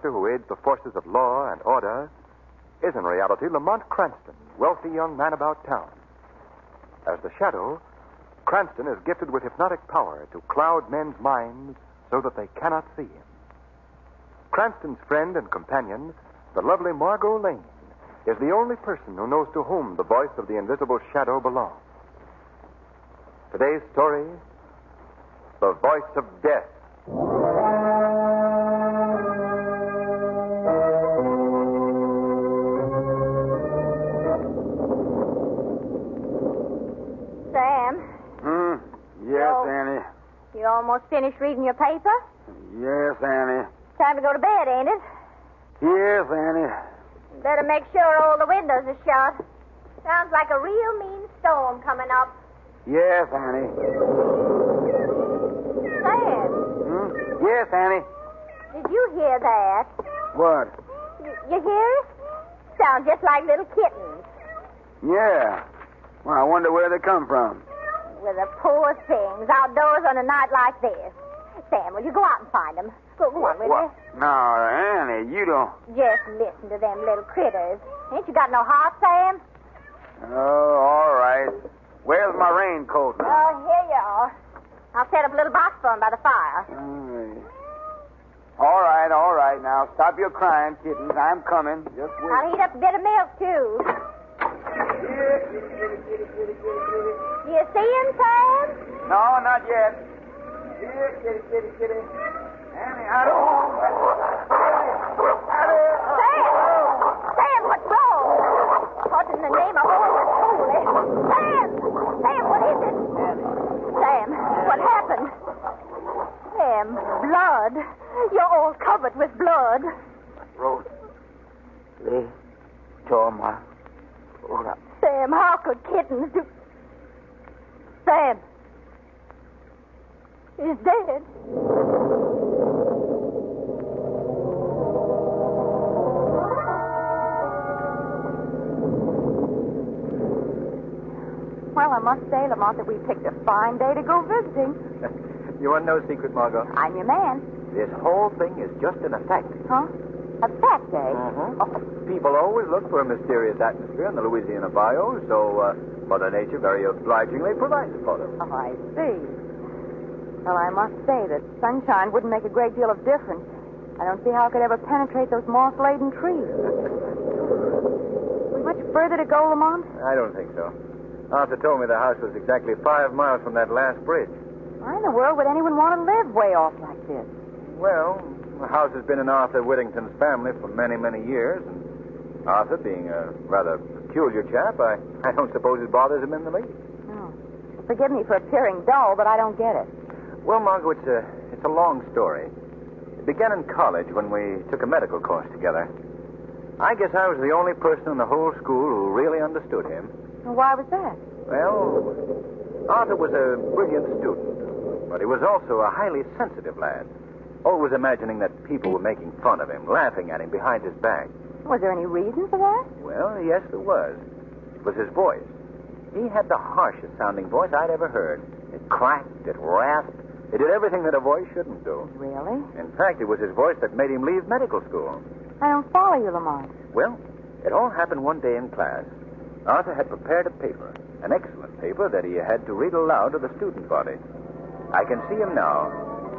character who aids the forces of law and order is in reality Lamont Cranston, wealthy young man about town. As the Shadow, Cranston is gifted with hypnotic power to cloud men's minds so that they cannot see him. Cranston's friend and companion, the lovely Margot Lane, is the only person who knows to whom the voice of the invisible Shadow belongs. Today's story, The Voice of Death. Sam? Yes, Annie. You almost finished reading your paper? Yes, Annie. Time to go to bed, ain't it? Yes, Annie. Better make sure all the windows are shut. Sounds like a real mean storm coming up. Yes, Annie. Sam, Yes, Annie. did you hear that? What? You hear it? Sounds just like little kittens. Yeah. Well, I wonder where they come from. Well, the poor things outdoors on a night like this. Sam, will you go out and find them? Go on, will you? No, Annie, you don't. Just listen to them little critters. Ain't you got no heart, Sam? Oh, all right. Where's my raincoat? Oh, here you are. I'll set up a little box for 'em by the fire. All right. Now, stop your crying, kittens. I'm coming. Just wait. I'll heat up a bit of milk, too. You see him, Sam? No, not yet. Here, kitty. Annie, I don't. Sam, what's wrong? What in the name of all that's holy? Sam, what is it? Sam, what happened? Sam, blood. You're all covered with blood. Rose. Lee. Torma. Hold up. Sam, how could kittens do... Sam. He's dead. Well, I must say, Lamont, that we picked a fine day to go visiting. You want no secret, Margot? I'm your man. This whole thing is just an effect. Huh? A fact, eh? People always look for a mysterious atmosphere in the Louisiana bayou, so Mother Nature very obligingly provides for them. Oh, I see. Well, I must say that sunshine wouldn't make a great deal of difference. I don't see how it could ever penetrate those moss-laden trees. Much further to go, Lamont? I don't think so. Arthur told me the house was exactly 5 miles from that last bridge. Why in the world would anyone want to live way off like this? Well, the house has been in Arthur Whittington's family for many, many years, and Arthur, being a rather peculiar chap, I don't suppose it bothers him in the least. Oh. Forgive me for appearing dull, but I don't get it. Well, Margot, it's a long story. It began in college when we took a medical course together. I guess I was the only person in the whole school who really understood him. Well, why was that? Well, Arthur was a brilliant student, but he was also a highly sensitive lad, always imagining that people were making fun of him, laughing at him behind his back. Was there any reason for that? Well, yes, there was. It was his voice. He had the harshest sounding voice I'd ever heard. It cracked, it rasped, it did everything that a voice shouldn't do. Really? In fact, it was his voice that made him leave medical school. I don't follow you, Lamont. Well, it all happened one day in class. Arthur had prepared a paper, an excellent paper that he had to read aloud to the student body. I can see him now,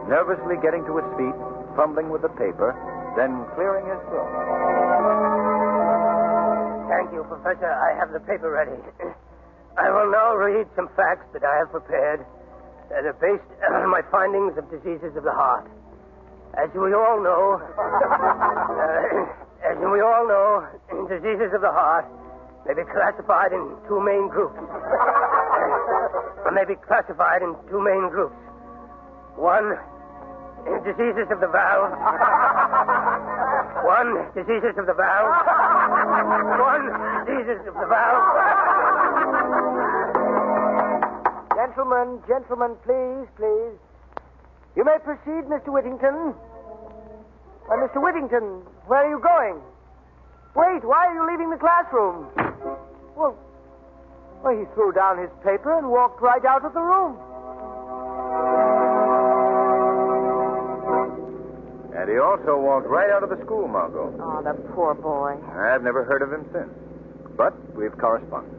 nervously getting to his feet, fumbling with the paper, then clearing his throat. Thank you, Professor. I have the paper ready. I will now read some facts that I have prepared that are based on my findings of diseases of the heart. As we all know, diseases of the heart may be classified in two main groups. One, diseases of the valve. Gentlemen, please. You may proceed, Mr. Whittington. Mr. Whittington, where are you going? Wait, why are you leaving the classroom? Well, he threw down his paper and walked right out of the room. And he also walked right out of the school, Margot. Oh, the poor boy. I've never heard of him since. But we've corresponded.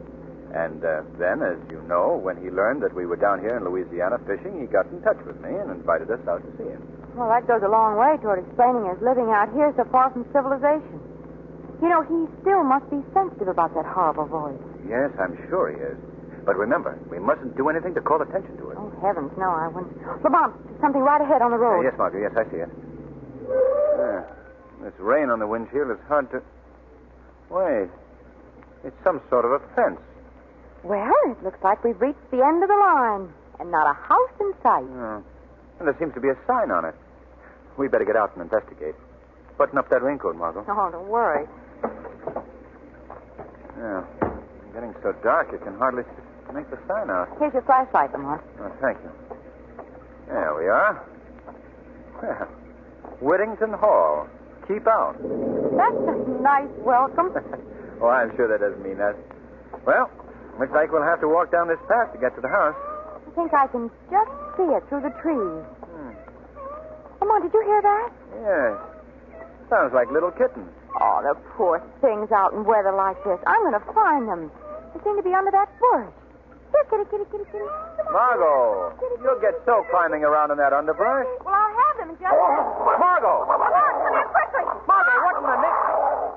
And then, as you know, when he learned that we were down here in Louisiana fishing, he got in touch with me and invited us out to see him. Well, that goes a long way toward explaining his living out here so far from civilization. You know, he still must be sensitive about that horrible voice. Yes, I'm sure he is. But remember, we mustn't do anything to call attention to it. Oh, heavens, no, I wouldn't. Lamont, there's something right ahead on the road. Yes, Margot, yes, I see it. This rain on the windshield is hard to... Wait. It's some sort of a fence. Well, it looks like we've reached the end of the line, and not a house in sight. Oh. And there seems to be a sign on it. We'd better get out and investigate. Button up that raincoat, Margot. Oh, don't worry. Yeah. It's getting so dark you can hardly make the sign out. Here's your flashlight, Lamont. Oh, thank you. There we are. Well, Whittington Hall. Keep out. That's a nice welcome. Oh, I'm sure that doesn't mean that. Well, looks like we'll have to walk down this path to get to the house. I think I can just see it through the trees. Lamont, did you hear that? Yes. Sounds like little kittens. Oh, the poor things out in weather like this. I'm going to find them. They seem to be under that bush. Here, kitty, kitty, kitty, kitty. Margot, you'll get so climbing around in that underbrush. Well, I'll have them in just... Margot! Lamont, come here quickly. Margot, what in the name?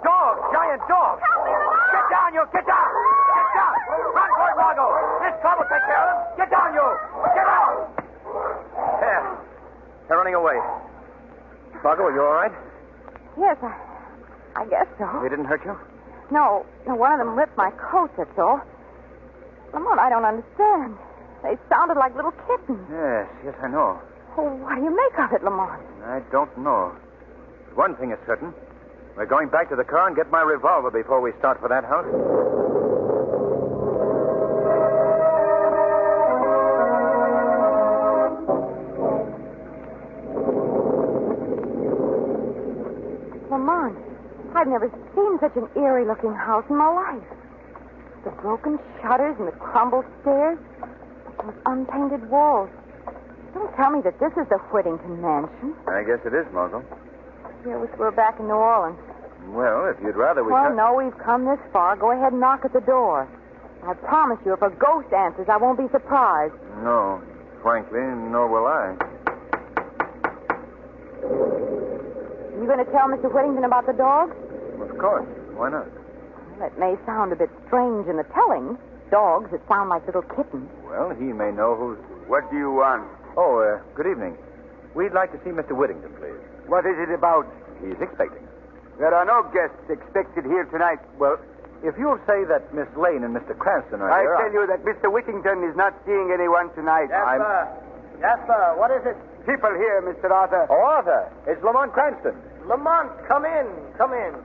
Dog, giant dog. Help me, Lamont. Get down, you. Get down. Get down. Run for it, Margot. This car will take care of him. Get down, you. Get out. There. They're running away. Margot, are you all right? Yes, I guess so. They didn't hurt you? No, one of them ripped my coat, that's all. Lamont, I don't understand. They sounded like little kittens. Yes, I know. Oh, what do you make of it, Lamont? I don't know. One thing is certain. We're going back to the car and get my revolver before we start for that house. Lamont, I've never seen such an eerie-looking house in my life. The broken shutters and the crumbled stairs, those unpainted walls. Don't tell me that this is the Whittington mansion. I guess it is, Margot. I wish we were back in New Orleans. Well, if you'd rather we... Well, no, we've come this far. Go ahead and knock at the door. I promise you, if a ghost answers, I won't be surprised. No, frankly, nor will I. You going to tell Mr. Whittington about the dogs? Of course. Why not? Well, it may sound a bit strange in the telling. Dogs that sound like little kittens. Well, he may know who's... What do you want? Oh, good evening. We'd like to see Mr. Whittington, please. What is it about? He's expecting us. There are no guests expected here tonight. Well, if you'll say that Miss Lane and Mr. Cranston are I here... tell you that Mr. Whittington is not seeing anyone tonight. Jasper, what is it? People here, Mr. Arthur. Oh, Arthur, it's Lamont Cranston. Lamont, come in. Come in.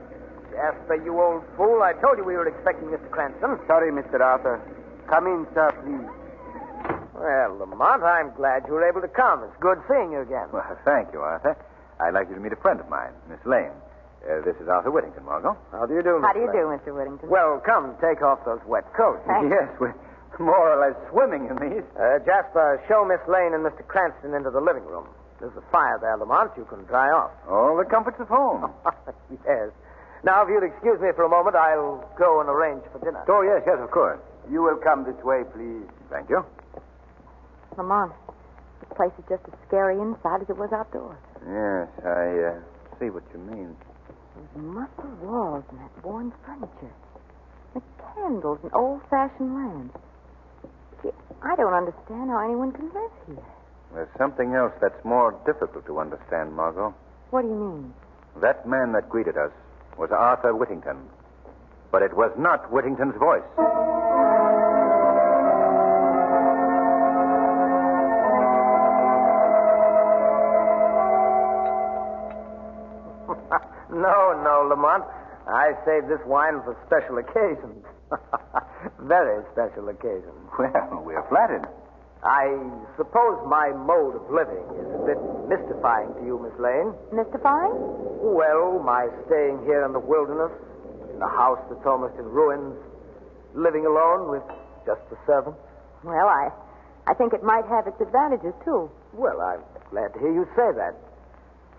Jasper, you old fool. I told you we were expecting Mr. Cranston. Sorry, Mr. Arthur. Come in, sir, please. Well, Lamont, I'm glad you were able to come. It's good seeing you again. Well, thank you, Arthur. I'd like you to meet a friend of mine, Miss Lane. This is Arthur Whittington, Margot. How do you do, How Miss do you Lane? do, Mr. Whittington? Well, come, take off those wet coats. Thanks. Yes, we're more or less swimming in these. Jasper, show Miss Lane and Mr. Cranston into the living room. There's a fire there, Lamont. You can dry off. All the comforts of home. Yes. Now, if you'll excuse me for a moment, I'll go and arrange for dinner. Oh, yes, of course. You will come this way, please. Thank you. Lamont, this place is just as scary inside as it was outdoors. Yes, I see what you mean. Those musty walls and that worn furniture. The candles and old-fashioned lamps. Gee, I don't understand how anyone can live here. There's something else that's more difficult to understand, Margot. What do you mean? That man that greeted us was Arthur Whittington. But it was not Whittington's voice. No, Lamont. I saved this wine for special occasions. Very special occasions. Well, we're flattered. I suppose my mode of living is a bit mystifying to you, Miss Lane. Mystifying? Well, my staying here in the wilderness, in a house that's almost in ruins, living alone with just the servants. Well, I think it might have its advantages, too. Well, I'm glad to hear you say that.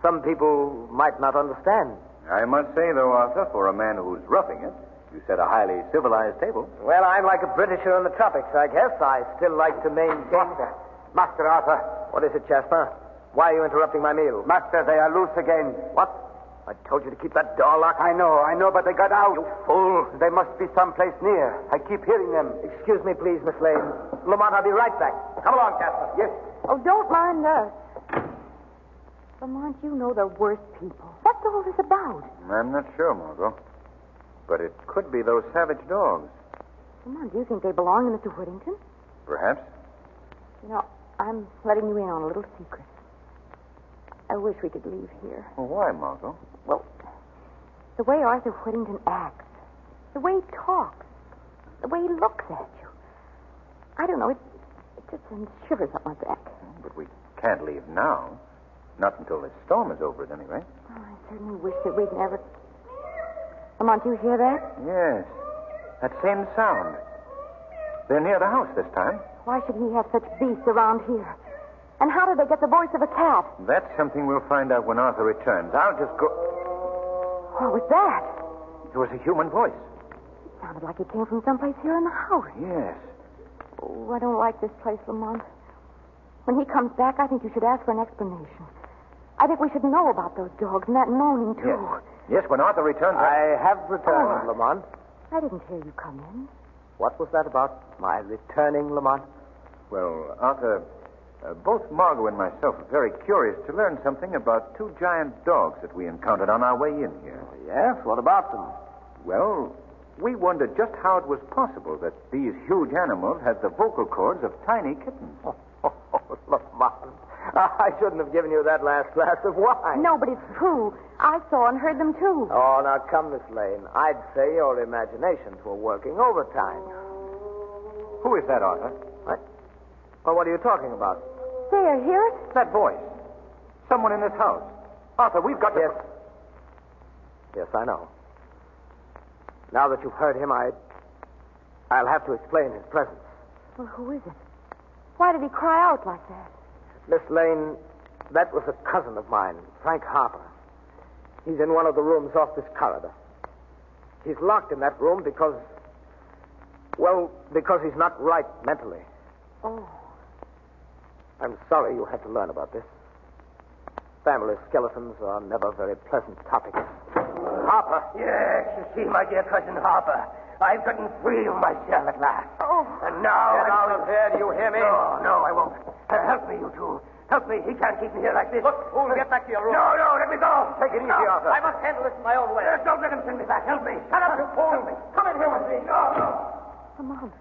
Some people might not understand. I must say, though, Arthur, for a man who's roughing it, you set a highly civilized table. Well, I'm like a Britisher in the tropics, I guess. I still like to maintain... Master Arthur. What is it, Jasper? Why are you interrupting my meal? Master, they are loose again. What? I told you to keep that door locked. I know, but they got out. You fool. They must be someplace near. I keep hearing them. Excuse me, please, Miss Lane. Lamont, I'll be right back. Come along, Jasper. Yes. Oh, don't mind us. Lamont, you know the worst people. What's all this about? I'm not sure, Margot. But it could be those savage dogs. Lamont, do you think they belong to Mr. Whittington? Perhaps. You know, I'm letting you in on a little secret. I wish we could leave here. Well, why, Margot? Well, the way Arthur Whittington acts, the way he talks, the way he looks at you. I don't know, it just sends shivers up my back. But we can't leave now. Not until this storm is over, at any rate. Oh, I certainly wish that we'd never... Lamont, you hear that? Yes. That same sound. They're near the house this time. Why should he have such beasts around here? And how did they get the voice of a cat? That's something we'll find out when Arthur returns. I'll just go... What was that? It was a human voice. It sounded like it came from someplace here in the house. Yes. Oh, I don't like this place, Lamont. When he comes back, I think you should ask for an explanation. I think we should know about those dogs and that moaning, too. Yes, when Arthur returns... I have returned, Oh. Lamont. I didn't hear you come in. What was that about? My returning, Lamont? Well, Arthur, both Margot and myself are very curious to learn something about two giant dogs that we encountered on our way in here. Yes, what about them? Well, we wondered just how it was possible that these huge animals had the vocal cords of tiny kittens. Oh, Lamont. I shouldn't have given you that last glass of wine. No, but it's true. I saw and heard them, too. Oh, now come, Miss Lane. I'd say your imaginations were working overtime. Who is that, Arthur? What? Well, what are you talking about? There, hear it? That voice. Someone in this house. Arthur, we've got to... Yes. Yes, I know. Now that you've heard him, I'll have to explain his presence. Well, who is it? Why did he cry out like that? Miss Lane, that was a cousin of mine, Frank Harper. He's in one of the rooms off this corridor. He's locked in that room because he's not right mentally. Oh. I'm sorry you had to learn about this. Family skeletons are never very pleasant topics. Harper. Yes, you see, my dear cousin Harper. I've gotten free of my shell at last. Oh. And now... Get out of here, do you hear me? No, I won't. Help me, you two. Help me. He can't keep me here like this. Look, fool, get back to your room. No, let me go. Take it easy, Arthur. I must handle this my own way. Don't let him send me back. Help me. Shut up, you fool. Come in here with me. No. Lamont.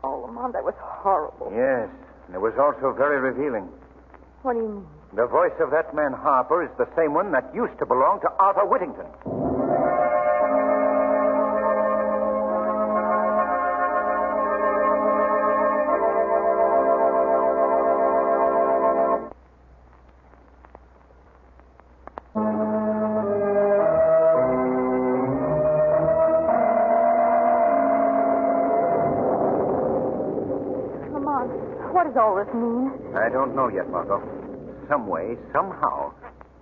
Oh, Lamont, that was horrible. Yes, and it was also very revealing. What do you mean? The voice of that man Harper is the same one that used to belong to Arthur Whittington. Lamont, what does all this mean? I don't know yet, Margot. Some way, somehow,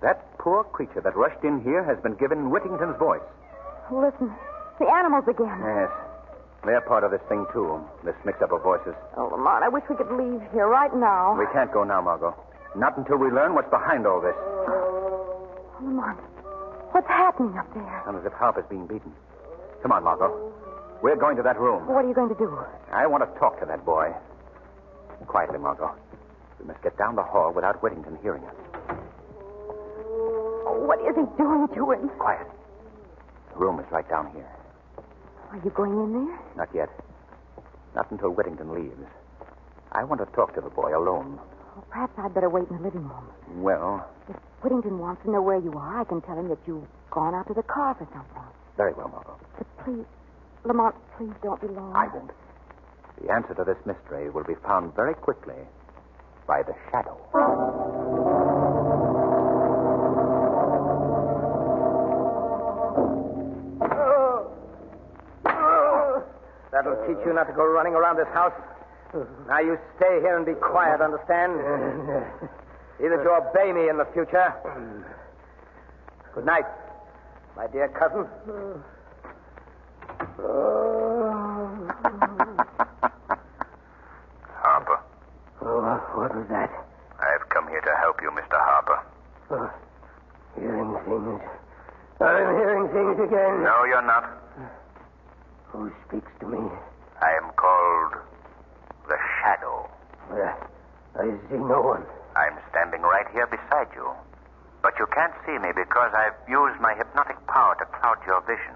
that poor creature that rushed in here has been given Whittington's voice. Listen, the animals again. Yes. They're part of this thing, too, this mix-up of voices. Oh, Lamont, I wish we could leave here right now. We can't go now, Margot. Not until we learn what's behind all this. Lamont, what's happening up there? Sounds as if Harper's being beaten. Come on, Margot. We're going to that room. What are you going to do? I want to talk to that boy. Quietly, Margot. We must get down the hall without Whittington hearing us. Oh, what is he doing to him? Quiet. The room is right down here. Are you going in there? Not yet. Not until Whittington leaves. I want to talk to the boy alone. Oh, perhaps I'd better wait in the living room. Well, If Whittington wants to know where you are, I can tell him that you've gone out to the car for something. very well, Margot. But please, Lamont, please don't be long. I won't. The answer to this mystery will be found very quickly by the shadow. That'll teach you not to go running around this house. Now you stay here and be quiet, understand? See that you obey me in the future. Good night, my dear cousin. Harper. What was that? I've come here to help you, Mr. Harper. Hearing things. I'm hearing things again. No, you're not. Who speaks to me? I am called the Shadow. I see no one. I'm standing right here beside you. But you can't see me because I've used my hypnotic power to cloud your vision.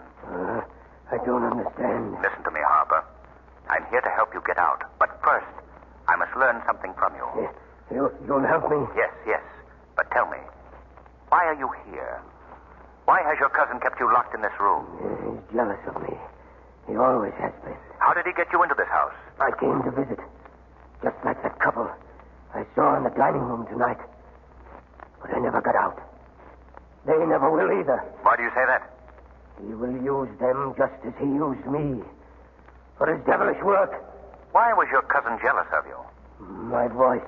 I don't understand. Listen to me, Harper. I'm here to help you get out. But first, I must learn something from you. You'll help me? Yes. But tell me, why are you here? Why has your cousin kept you locked in this room? He's jealous of me. He always has been. How did he get you into this house? I came to visit. Just like that couple I saw in the dining room tonight. But I never got out. They never will either. Why do you say that? He will use them just as he used me. For his devilish work. Why was your cousin jealous of you? My voice.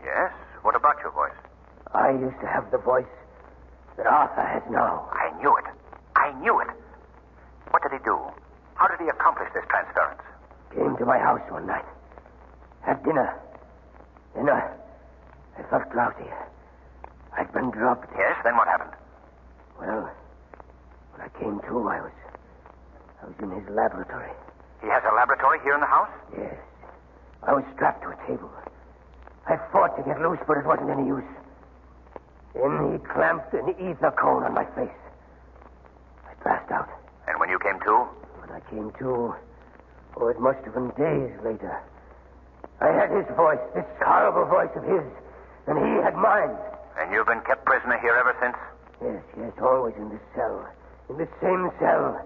Yes? What about your voice? I used to have the voice that Arthur has now. I knew it. What did he do? How did he accomplish this transference? Came to my house one night. Had dinner. Then I felt drowsy. I'd been drugged. Yes, then what happened? Well, when I came to, I was in his laboratory. He has a laboratory here in the house? Yes. I was strapped to a table. I fought to get loose, but it wasn't any use. Then he clamped an ether cone on my face. I passed out. And when you came to? When I came to, it must have been days later. I had his voice, this horrible voice of his, and he had mine. And you've been kept prisoner here ever since? Yes, always in this cell. In this same cell.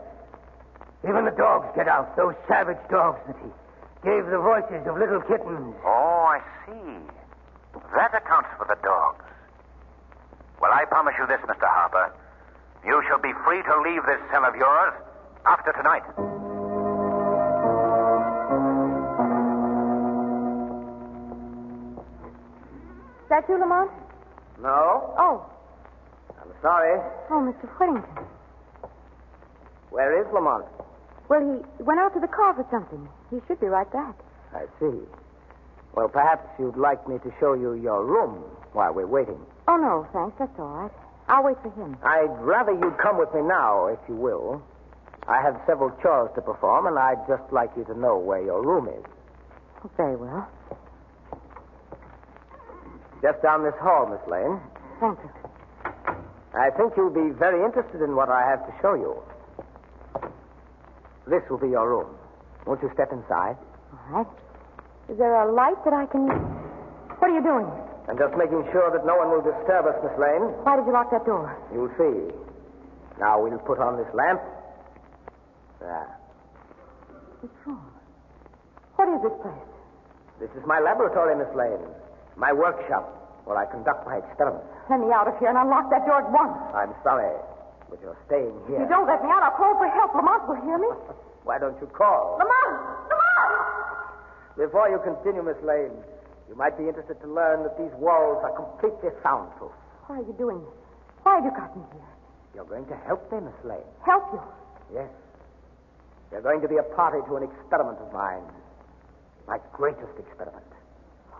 Even the dogs get out, those savage dogs that he gave the voices of little kittens. Oh, I see. That accounts for the dogs. Well, I promise you this, Mr. Harper. You shall be free to leave this cell of yours after tonight. Is that you, Lamont? No? Oh. I'm sorry. Oh, Mr. Whittington. Where is Lamont? Well, he went out to the car for something. He should be right back. I see. Well, perhaps you'd like me to show you your room while we're waiting. Oh, no, thanks. That's all right. I'll wait for him. I'd rather you'd come with me now, if you will. I have several chores to perform, and I'd just like you to know where your room is. Oh, very well. Just down this hall, Miss Lane. Thank you. I think you'll be very interested in what I have to show you. This will be your room. Won't you step inside? All right. Is there a light that I can... What are you doing? I'm just making sure that no one will disturb us, Miss Lane. Why did you lock that door? You'll see. Now we'll put on this lamp. There. What's wrong? What is this place? This is my laboratory, Miss Lane. My workshop, where I conduct my experiments. Let me out of here and unlock that door at once. I'm sorry, but you're staying here. If you don't let me out, I'll call for help. Lamont will hear me. Why don't you call? Lamont! Lamont! Before you continue, Miss Lane, you might be interested to learn that these walls are completely soundproof. Why are you doing this? Why have you got me here? You're going to help me, Miss Lane. Help you? Yes. You're going to be a party to an experiment of mine. My greatest experiment.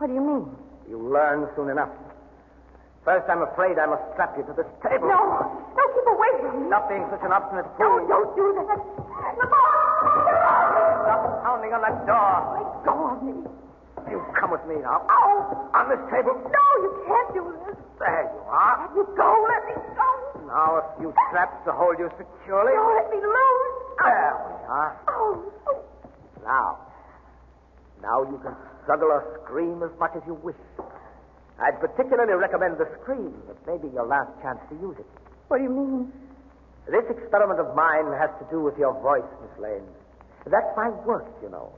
What do you mean? You'll learn soon enough. First, I'm afraid I must strap you to this table. No, keep away from me. Stop being such an obstinate No, fool. don't do that. Lamont! Stop pounding on that door. Let go of me. You come with me now. Ow! On this table. No, you can't do this. There you are. Let me go. Let me go. Now, a few straps to hold you securely. No, let me loose. There we are. Oh. Now you can struggle or scream as much as you wish. I'd particularly recommend the scream. It may be your last chance to use it. What do you mean? This experiment of mine has to do with your voice, Miss Lane. That's my work, you know.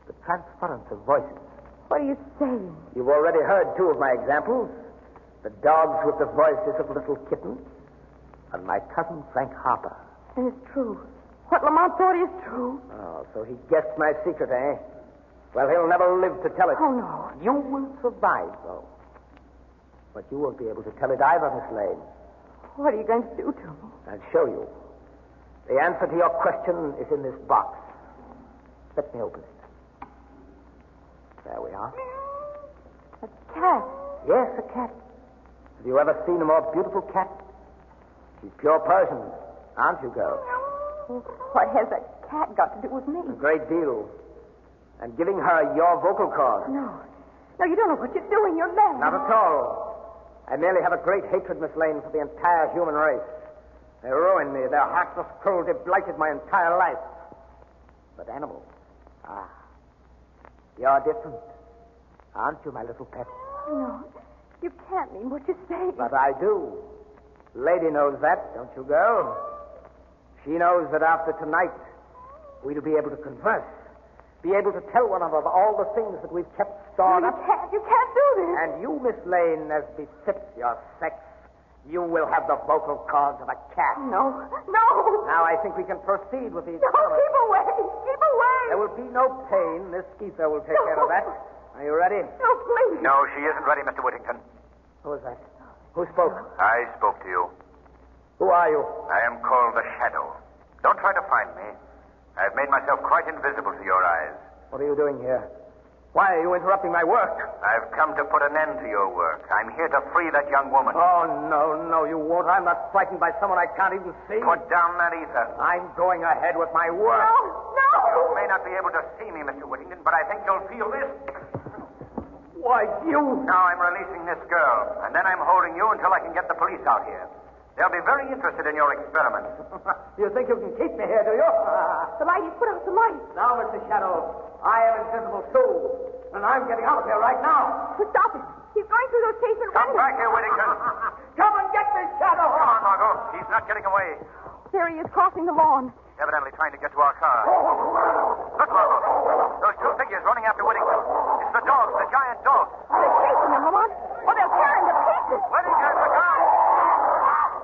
The transference of voices. What are you saying? You've already heard two of my examples. The dogs with the voices of little kittens. And my cousin, Frank Harper. And it's true. What Lamont thought is true. Oh, so he guessed my secret, eh? Well, he'll never live to tell it. Oh, no. You will survive, though. But you won't be able to tell it either, Miss Lane. What are you going to do to me? I'll show you. The answer to your question is in this box. Let me open it. There we are. A cat. Yes, a cat. Have you ever seen a more beautiful cat? She's pure Persian, aren't you, girl? What has a cat got to do with me? A great deal. I'm giving her your vocal cords. No. No, you don't know what you're doing. You're mad. Not at all. I merely have a great hatred, Miss Lane, for the entire human race. They ruined me. Their heartless cruelty blighted my entire life. But animals, you're different. Aren't you, my little pet? No, you can't mean what you say. But I do. Lady knows that, don't you, girl? She knows that after tonight, we'll be able to converse. Be able to tell one another all the things that we've kept stored up. You can't do this. And you, Miss Lane, as befits your sex, you will have the vocal cords of a cat. No. Now I think we can proceed with the No, experiment. keep away. Keep away. There will be no pain. This Skeeter will take care of that. Are you ready? No, please. No, she isn't ready, Mr. Whittington. Who is that? Who spoke? I spoke to you. Who are you? I am called the Shadow. Don't try to find me. I've made myself quite invisible to your eyes. What are you doing here? Why are you interrupting my work? I've come to put an end to your work. I'm here to free that young woman. Oh, no, you won't. I'm not frightened by someone I can't even see. Put down that ether. I'm going ahead with my work. No. You may not be able to see me, Mr. Whittington, but I think you'll feel this. Why, you... Now I'm releasing this girl, and then I'm holding you until I can get the police out here. They'll be very interested in your experiment. You think you can keep me here, do you? The light. Put out the light. Now, Mr. Shadow, I am invisible, too. And I'm getting out of here right now. Stop it. He's going through those casement Come windows. back here, Whittington. Come and get me, Shadow. Come on, Margot. He's not getting away. There he is, crossing the lawn. He's evidently trying to get to our car. Look, Margot. Those two figures running after Whittington. It's the dogs, the giant dogs. They're chasing him, Lamont. Oh, they'll tear him to pieces. Whittington, look out!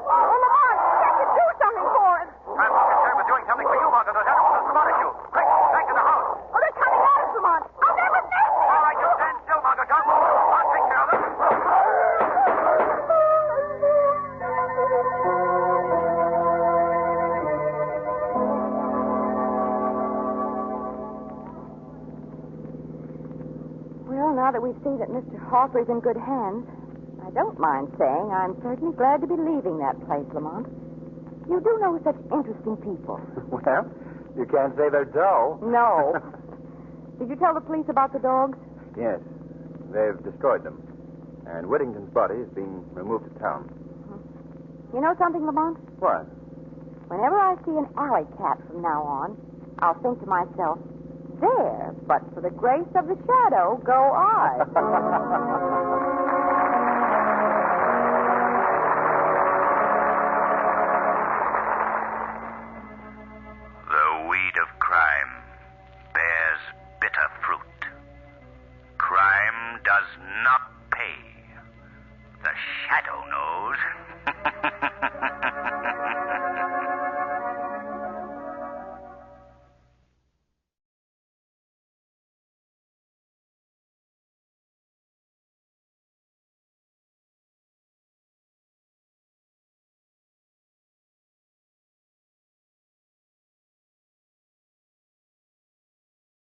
Oh, Lamont, can't you do something for us? I'm more concerned with doing something for you, Margot. Those animals have spotted you. Quick, back to the house. Oh, they're coming at us, Lamont. I'll never miss it. All right, you stand still, Margot. Don't move. I'll take care of them. Well, now that we see that Mr. Hawker's in good hands, I don't mind saying I'm certainly glad to be leaving that place, Lamont. You do know such interesting people. Well, you can't say they're dull. No. Did you tell the police about the dogs? Yes. They've destroyed them. And Whittington's body is being removed to town. You know something, Lamont? What? Whenever I see an alley cat from now on, I'll think to myself, there, but for the grace of the Shadow, go I. The weed of crime bears bitter fruit. Crime does not pay. The Shadow knows.